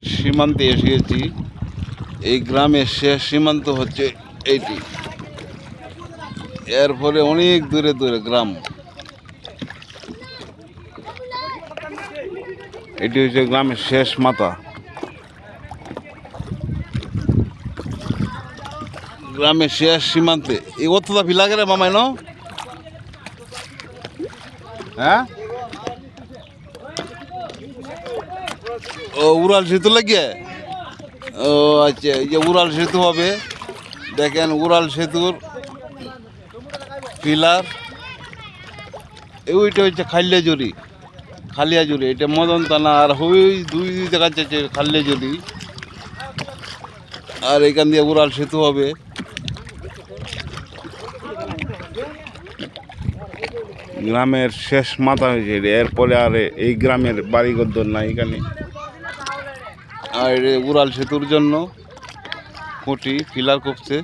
সীমান্তে এসে গেছি। এই গ্রামের শেষ সীমান্ত হচ্ছে এইটি। এর ফলে অনেক দূরে দূরে গ্রাম। এটি হচ্ছে গ্রামের শেষ মাথা। গ্রামের শেষ সীমান্তে এই অতটা ফি লাগে রে মামাই ন? হ্যাঁ, ও উড়াল সেতু লাগিয়ে। ও আচ্ছা, এই যে উড়াল সেতু হবে, দেখেন উড়াল সেতুর পিলার। ওইটা হচ্ছে খালিয়াজুরি, এটা মদন থানা। আর ওই দুই জায়গা যাচ্ছে খালিয়াজুরি, আর এখান দিয়ে উড়াল সেতু হবে। গ্রামের শেষ মাথা হয়েছে এরপরে আর এই গ্রামের বাড়িঘর নাই এখানে। আর উড়াল সেতুর জন্য খুঁটি পিলার করছে।